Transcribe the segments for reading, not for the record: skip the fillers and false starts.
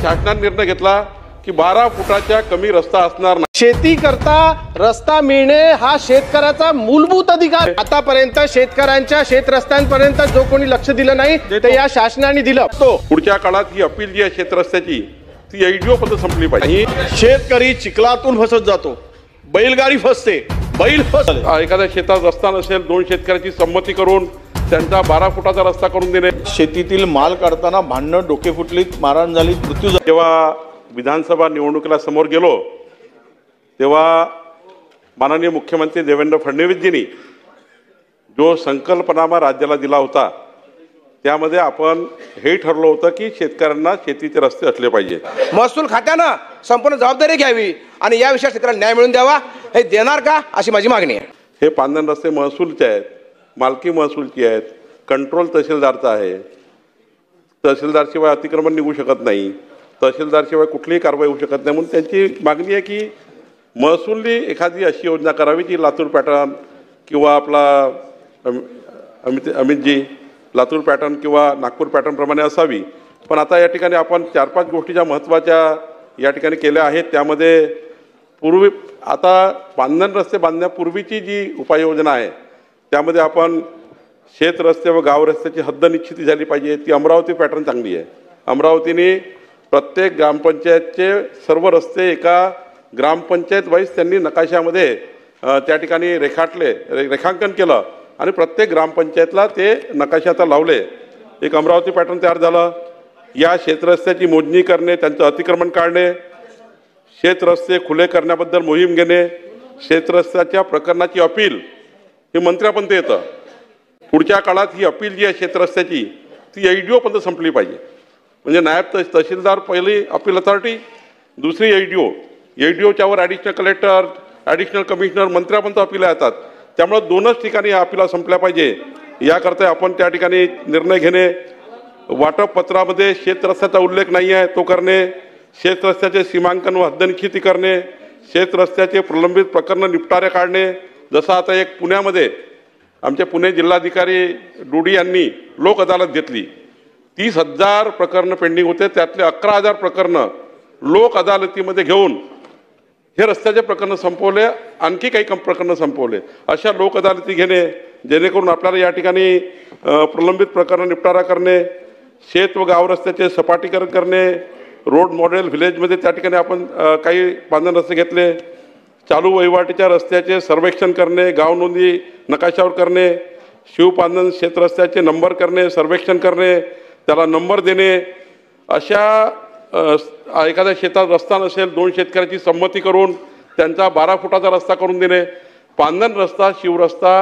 शासनाने निर्णय घेतला की 12 फुटाच्या कमी रस्ता असणार नाही। शेती करता रस्ता मिळणे हा शेतकऱ्याचा मूलभूत अधिकार। आतापर्यंत शेतकऱ्यांच्या शेत रस्त्यांपर्यंत जो कोणी लक्ष दिलं नाही ते या शासनाने दिलं। तो पुढच्या काळात ही अपील जी आहे शेत रस्त्याची ती एडीओ पद्धत संपली पाहिजे। शेतकरी चिखलातून फसत जातो, बैलगाडी फसते, बैल एखाद्या शेतात रस्ता नसेल 2 शेतकऱ्याची संमती करून त्यांचा 12 फुटाचा रस्ता करून देणे। शेतीतील माल काढताना भांडणं, डोके फुटलीत, मारहाण झाली, मृत्यू झाला। जेव्हा विधानसभा निवडणुकीला समोर गेलो तेव्हा माननीय मुख्यमंत्री देवेंद्र फडणवीसजींनी जो संकल्पनामा राज्याला दिला होता त्यामध्ये आपण हे ठरलं होतं की शेतकऱ्यांना शेतीचे रस्ते असले पाहिजे। महसूल खात्यानं संपूर्ण जबाबदारी घ्यावी आणि या विषयात शेतकऱ्यांना न्याय मिळवून द्यावा, हे देणार का अशी माझी मागणी आहे। हे पांधन रस्ते महसूलचे आहेत, मालकी महसूलची आहेत, कंट्रोल तहसीलदारचा आहे। तहसीलदारशिवाय अतिक्रमण निघू शकत नाही, तहसीलदारशिवाय कुठलीही कारवाई होऊ शकत नाही। म्हणून त्यांची मागणी आहे की महसूलनी एखादी अशी योजना करावी जी लातूर पॅटर्न किंवा आपला अमितजी लातूर पॅटर्न किंवा नागपूर पॅटर्न प्रमाणे असावी। पण आता या ठिकाणी आपण 4-5 गोष्टी ज्या महत्त्वाच्या या ठिकाणी केल्या आहेत त्यामध्ये पूर्वी आता पांधन रस्ते बांधण्यापूर्वीची जी उपाययोजना आहे त्यामध्ये आपण शेत रस्ते व गाव रस्त्याची हद्द निश्चिती झाली पाहिजे। ती अमरावती पॅटर्न चांगली आहे। अमरावतीने प्रत्येक ग्रामपंचायतचे सर्व रस्ते एका ग्रामपंचायत वाईज त्यांनी नकाशामध्ये त्या ठिकाणी रेखांकन केलं आणि प्रत्येक ग्रामपंचायतला ते नकाशे आता लावले। एक अमरावती पॅटर्न तयार झालं। या शेतरस्त्याची मोजणी करणे, त्यांचं अतिक्रमण काढणे, शेतरस्ते खुले करण्याबद्दल मोहीम घेणे, शेतरस्त्याच्या प्रकरणाची अपील हे मंत्र्यापर्यंत येतं। पुढच्या काळात ही अपील जी आहे शेतरस्त्याची ती एडीओ पर्यंत संपली पाहिजे। म्हणजे नायब तहसीलदार पहिली अपील अथॉरिटी, दुसरी एडीओच्यावर ॲडिशनल कलेक्टर, ॲडिशनल कमिशनर, मंत्र्यापर्यंत अपिला येतात। त्यामुळे 2च ठिकाणी या अपिला संपल्या पाहिजे। याकरता आपण त्या ठिकाणी निर्णय घेणे, वाटप पत्रामध्ये शेतरस्त्याचा उल्लेख नाही आहे तो करणे, शेतरस्त्याचे सीमांकन व हद्दनिश्चिती करणे, शेतरस्त्याचे प्रलंबित प्रकरण निपटारे काढणे। जसं आता एक पुण्यामध्ये आमचे पुणे जिल्हाधिकारी डुडी यांनी लोक अदालत घेतली। 30,000 प्रकरणं पेंडिंग होते, त्यातले 11,000 प्रकरणं लोक अदालतीमध्ये घेऊन हे रस्त्याचे प्रकरण संपवले, आणखी काही प्रकरणं संपवले। अशा लोक अदालती घेणे जेणेकरून आपल्याला या ठिकाणी प्रलंबित प्रकरण निपटारा करणे, शेत व गाव रस्त्याचे सपाटीकरण करणे, रोड मॉडेल व्हिलेजमध्ये त्या ठिकाणी आपण काही पांधन रस्ते घेतले, चालू वहिवाटीच्या रस्त्याचे सर्वेक्षण करणे, गाव नोंदी नकाशावर करणे, शिवपांधन शेतरस्त्याचे नंबर करणे, सर्वेक्षण करणे, त्याला नंबर देणे। अशा एखाद्या शेतात रस्ता नसेल 2 शेतकऱ्याची संमती करून त्यांचा 12 फुटाचा रस्ता करून देणे। पांधन रस्ता शिवरस्ता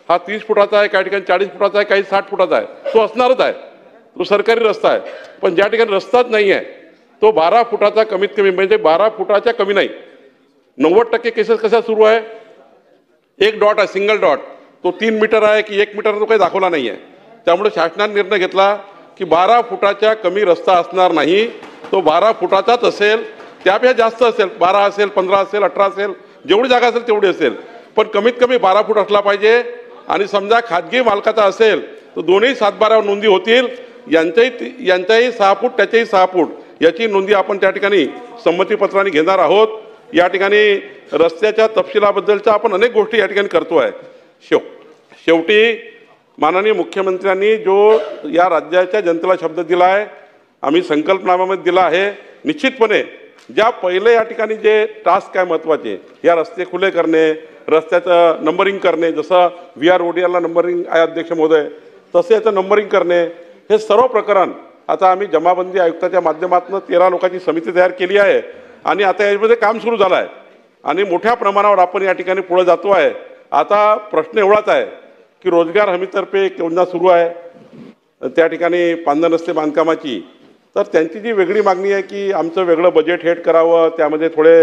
हा 30 फुटाचा आहे, काही ठिकाणी 40 फुटाचा आहे, काही 60 फुटाचा आहे, तो असणारच आहे, तो सरकारी रस्ता आहे। पण ज्या ठिकाणी रस्ताच नाही आहे तो 12 फुटाचा कमीत कमी, म्हणजे 12 फुटाच्या कमी नाही। 90% केसेस कशा सुरू आहे, एक डॉट आहे, सिंगल डॉट, तो 3 मीटर आहे की 1 मीटर तो काही दाखवला नाही आहे। त्यामुळे शासनाने निर्णय घेतला की 12 फुटाच्या कमी रस्ता असणार नाही, तो 12 फुटाचाच असेल, त्यापेक्षा जास्त असेल, 12 असेल, 15 असेल, 18 असेल, जेवढी जागा असेल तेवढी असेल, पण कमीत कमी 12 फूट असला पाहिजे। आणि समजा खाजगी मालकाचा असेल तर दोन्ही 7/12 नोंदी होतील, यांच्याही 6 फूट त्याच्याही 6 फूट याची नोंदी आपण त्या ठिकाणी संमतीपत्राने घेणार आहोत। या ठिकाणी रस्त्याच्या तपशिलाबद्दलच्या आपण अनेक गोष्टी या ठिकाणी करतो आहे। शेवटी माननीय मुख्यमंत्र्यांनी जो या राज्याच्या जनतेला शब्द दिला आहे, आम्ही संकल्पनाम्यामध्ये दिला आहे, निश्चितपणे ज्या पहिले या ठिकाणी जे टास्क आहे महत्त्वाचे, या रस्ते खुले करणे, रस्त्याचं नंबरिंग करणे, जसं VRODL ला नंबरिंग आहे अध्यक्ष महोदय, तसे याचं नंबरिंग करणे, हे सर्व प्रकरण आता आम्ही जमाबंदी आयुक्ताच्या माध्यमातून 13 लोकांची समिती तयार केली आहे आणि आता यामध्ये काम सुरू झालं आहे आणि मोठ्या प्रमाणावर आपण या ठिकाणी पुढे जातो आहे। आता प्रश्न एवढाच आहे की रोजगार हमीतर्फे एक योजना सुरू आहे त्या ठिकाणी पांधन रस्ते बांधकामाची, तर त्यांची जी वेगळी मागणी आहे की आमचं वेगळं बजेट हेड करावं, त्यामध्ये थोडे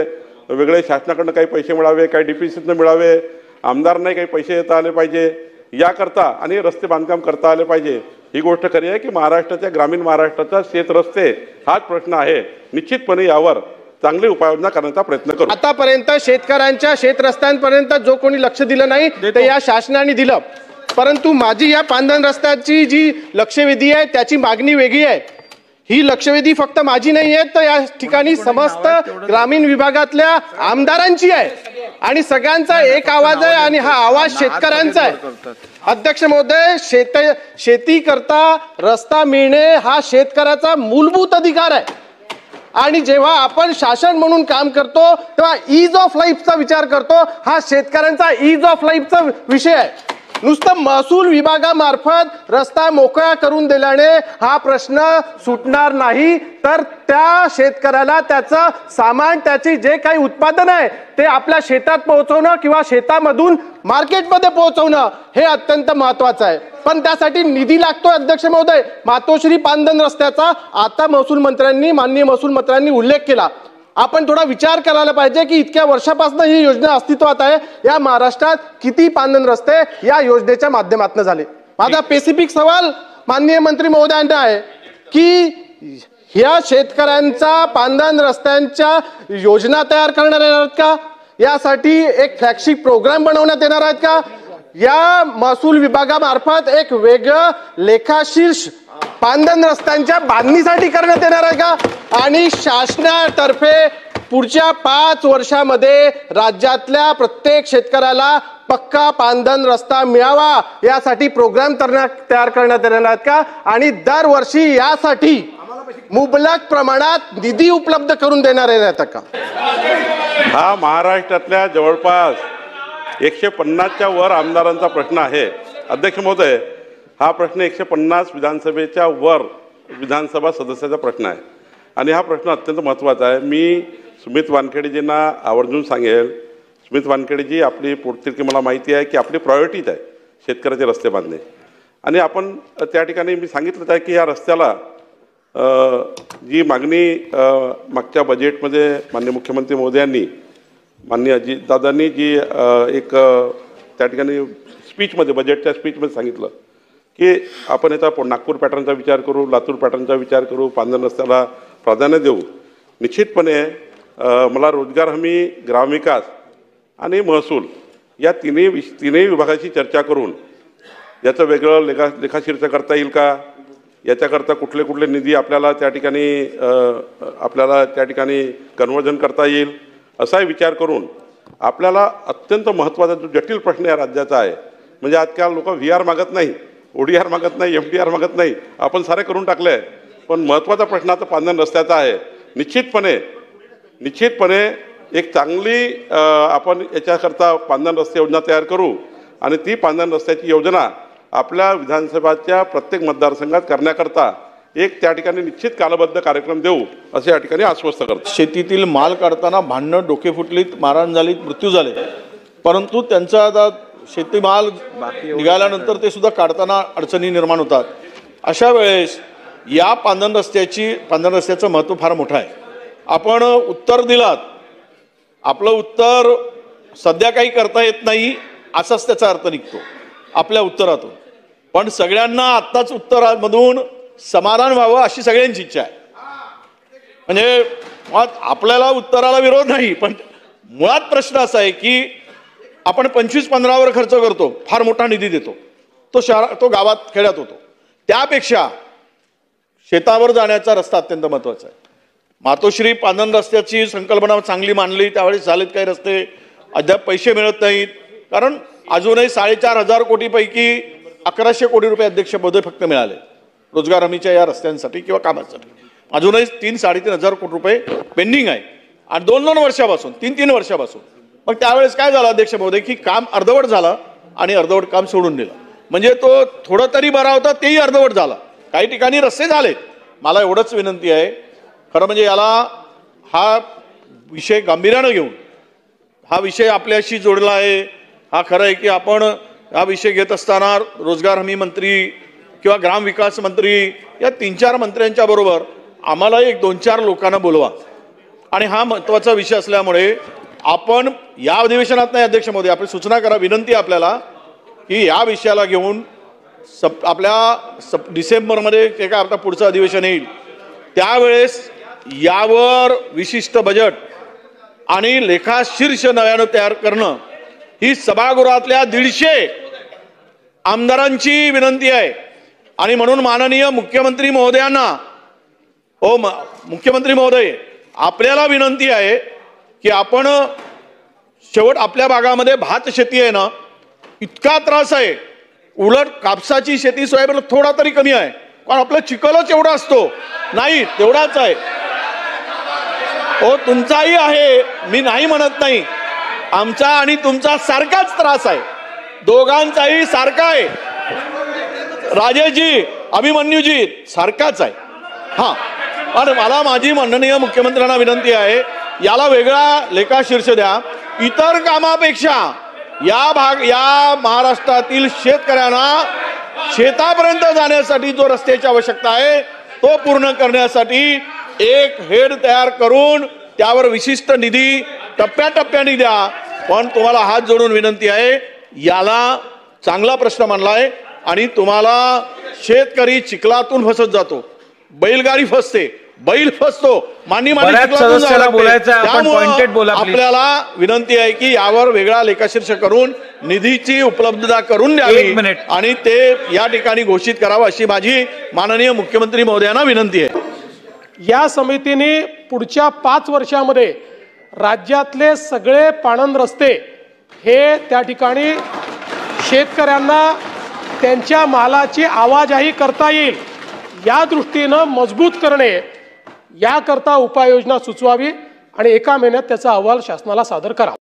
वेगळे शासनाकडून काही पैसे मिळावे, काही DPCतनं मिळावे, आमदारांनाही काही पैसे देता आले पाहिजे याकरता आणि रस्ते बांधकाम करता आले पाहिजे। ही गोष्ट खरी आहे की महाराष्ट्राच्या ग्रामीण महाराष्ट्राचा शेत रस्ते हाच प्रश्न आहे। निश्चितपणे यावर चांगली उपाययोजना करण्याचा प्रयत्न करू। आतापर्यंत शेतकऱ्यांच्या शेत रस्त्यांपर्यंत जो कोणी लक्ष दिलं नाही ते या शासनाने दिलं, परंतु माझी या पांधन रस्त्याची जी लक्षवेधी आहे त्याची मागणी वेगळी आहे। ही लक्षवेधी फक्त माझी नाही आहे, तर या ठिकाणी समस्त ग्रामीण विभागातल्या आमदारांची आहे आणि सगळ्यांचा एक आवाज आहे आणि हा आवाज शेतकऱ्यांचा आहे. अध्यक्ष महोदय, शेती करता रस्ता मिळणे हा शेतकऱ्याचा मूलभूत अधिकार आहे आणि जेव्हा आपण शासन म्हणून काम करतो तेव्हा ईज ऑफ लाईफचा विचार करतो. हा शेतकऱ्यांचा ईज ऑफ लाईफचा विषय आहे. नुसतं महसूल विभागामार्फत रस्ता मोकळा करून दिल्याने हा प्रश्न सुटणार नाही, तर त्या शेतकऱ्याला त्याचं सामान, त्याची जे काही उत्पादन आहे ते आपल्या शेतात पोहोचवणं किंवा शेतामधून मार्केटमध्ये पोहोचवणं हे अत्यंत महत्वाचं आहे. पण त्यासाठी निधी लागतो. अध्यक्ष महोदय, मातोश्री पांदन रस्त्याचा आता माननीय महसूल मंत्र्यांनी उल्लेख केला. आपण थोडा विचार करायला पाहिजे की इतक्या वर्षापासून ही योजना अस्तित्वात आहे. या महाराष्ट्रात किती पांदन रस्ते या योजनेच्या माध्यमातून झाले. माझा स्पेसिफिक सवाल माननीय मंत्री महोदयांना आहे की ह्या शेतकऱ्यांचा पांदन रस्त्यांच्या योजना तयार करणार आहेत का? यासाठी एक फ्लॅगशिप प्रोग्राम बनवण्यात येणार आहेत का? या महसूल विभागामार्फत एक वेगळं लेखाशीर्ष पांदन रस्त्यांच्या बांधणीसाठी करण्यात येणार आहे का? आणि शासनातर्फे पुढच्या 5 वर्षामध्ये राज्यातल्या प्रत्येक शेतकऱ्याला पक्का पांदन रस्ता मिळावा यासाठी प्रोग्राम तयार करण्यात येणार आहेत का? आणि दरवर्षी यासाठी मुबलक प्रमाणात निधी उपलब्ध करून देणार आहेत का? हा महाराष्ट्रातल्या जवळपास 150च्या वर आमदारांचा प्रश्न आहे. अध्यक्ष महोदय, हा प्रश्न 150 विधानसभेच्या वर विधानसभा सदस्याचा प्रश्न आहे आणि हा प्रश्न अत्यंत महत्त्वाचा आहे. मी सुमित वानखेडेजींना आवर्जून सांगेल, सुमित वानखेडेजी, आपली पोटतिडकी मला माहिती आहे की आपली प्रायोरिटीच आहे शेतकऱ्याचे रस्ते बांधणे. आणि आपण त्या ठिकाणी मी सांगितलं आहे की या रस्त्याला जी मागणी मागच्या बजेटमध्ये माननीय मुख्यमंत्री महोदयांनी, माननीय अजितदादांनी जी एक त्या ठिकाणी स्पीचमध्ये, बजेटच्या स्पीचमध्ये सांगितलं की आपण याचा नागपूर पॅटर्नचा विचार करू, लातूर पॅटर्नचा विचार करू, पांदन रस्त्याला प्राधान्य देऊ. निश्चितपणे मला रोजगार हमी, ग्रामविकास आणि महसूल या तिन्ही विभागाची चर्चा करून याचं वेगळं लेखाशीर्ष करता येईल का, याच्याकरता कुठले निधी आपल्याला त्या ठिकाणी कन्वर्जन करता येईल असाही विचार करून आपल्याला अत्यंत महत्त्वाचा जो जटिल प्रश्न या राज्याचा आहे, म्हणजे आजकाल लोक VR मागत नाही, ODR मागत नाही, FDR मागत नाही, आपण सारे करून टाकले आहे. पण महत्त्वाचा प्रश्न आता पांदन रस्त्याचा आहे. निश्चितपणे एक चांगली आपण याच्याकरता पांदन रस्ते योजना तयार करू आणि ती पांदन रस्त्याची योजना आपल्या विधानसभाच्या प्रत्येक मतदारसंघात करण्याकरता एक त्या ठिकाणी निश्चित कालबद्ध कार्यक्रम देऊ असे या ठिकाणी आश्वस्त करतो. शेतीतील माल काढताना भांडणं, डोके फुटलीत, मारहाण झालीत, मृत्यू झाले, परंतु त्यांचा आता शेतीमाल निघाल्यानंतर ते सुद्धा काढताना अडचणी निर्माण होतात. अशा वेळेस या पांदन रस्त्याचं महत्त्व फार मोठं आहे. आपण उत्तर दिलात, आपलं उत्तर सध्या काही करता येत नाही असाच त्याचा अर्थ निघतो आपल्या उत्तरातून. पण सगळ्यांना आत्ताच उत्तरामधून समाधान व्हावं अशी सगळ्यांची इच्छा आहे. म्हणजे आपल्याला उत्तराला विरोध नाही, पण मुळात प्रश्न असा आहे की आपण 25-15 खर्च करतो, फार मोठा निधी देतो, तो गावात खेड्यात होतो. त्यापेक्षा शेतावर जाण्याचा रस्ता अत्यंत महत्त्वाचा आहे. मातोश्री पांदन रस्त्याची संकल्पना चांगली मांडली, त्यावेळेस झालेत काही रस्ते, अद्याप पैसे मिळत नाहीत. कारण अजूनही 4,500 कोटीपैकी 1,100 कोटी रुपये अध्यक्ष महोदय फक्त मिळाले रोजगार हमीच्या या रस्त्यांसाठी किंवा कामासाठी. अजूनही 3-3.5 कोटी रुपये पेंडिंग आहे आणि 2-2 वर्षापासून, 3-3 वर्षापासून. मग त्यावेळेस काय झालं अध्यक्ष महोदय की काम अर्धवट झालं आणि अर्धवट काम सोडून दिलं. म्हणजे तो थोडं तरी बरा होता, तेही अर्धवट झाला. काही ठिकाणी रस्ते झाले. मला एवढंच विनंती आहे, खरं म्हणजे हा विषय गांभीर्यानं घेऊन, हा विषय आपल्याशी जोडला आहे. हा खरं आहे की आपण हा विषय घेत असताना रोजगार हमी मंत्री किंवा ग्रामविकास मंत्री या 3-4 मंत्र्यांच्या बरोबर आम्हाला एक 2-4 लोकांना बोलवा. आणि हा महत्त्वाचा विषय असल्यामुळे आपण या अधिवेशनात नाही अध्यक्ष महोदय, आपण सूचना करा, विनंती आपल्याला की या विषयाला घेऊन आपल्या डिसेंबरमध्ये ते काय आता पुढचं अधिवेशन येईल त्यावेळेस यावर विशिष्ट बजेट आणि लेखाशीर्ष नव्यानं तयार करणं ही सभागृहातल्या 150 आमदारांची विनंती आहे. आणि म्हणून माननीय मुख्यमंत्री महोदयांना मुख्यमंत्री महोदय, आपल्याला विनंती आहे की आपण शेवट आपल्या भागामध्ये भात शेती आहे ना, इतका त्रास आहे. उलट कापसाची शेती सोयाबीन थोडा तरी कमी आहे, कारण आपलं चिखलच एवढा असतो. नाही तेवढाच आहे. तुमचाही आहे, मी नाही म्हणत नाही. आमचा आणि तुमचा सारखाच त्रास आहे, दोघांचाही सारखा आहे. राजेशजी, अभिमन्यूजी सारखाच आहे. हा, पण मला माझी माननीय मुख्यमंत्र्यांना विनंती आहे, याला वेगळा लेखाशीर्ष द्या. इतर कामापेक्षा या महाराष्ट्रातील शेतकऱ्यांना शेतापर्यंत जाण्यासाठी जो रस्त्याची आवश्यकता आहे तो पूर्ण करण्यासाठी एक हेड तयार करून त्यावर विशिष्ट निधी टप्प्याटप्प्याने द्या. पण तुम्हाला हात जोडून विनंती आहे, याला चांगला प्रश्न मांडलाय आणि तुम्हाला शेतकरी चिखलातून फसत जातो, बैलगाडी फसते, बैल फसतो, आपल्याला विनंती आहे की यावर वेगळा लेखाशीर्ष करून निधीची उपलब्धता करून द्यावी आणि ते या ठिकाणी घोषित करावं अशी माझी माननीय मुख्यमंत्री महोदयांना विनंती आहे. या समितीने पुढच्या 5 वर्षामध्ये राज्यातले सगळे पाणंद रस्ते हे त्या ठिकाणी शेतकऱ्यांना त्यांच्या मालाची आवाजाही करता येईल या दृष्टीनं मजबूत करणे याकरता उपाययोजना सुचवावी आणि 1 महिन्यात त्याचा अहवाल शासनाला सादर करावा.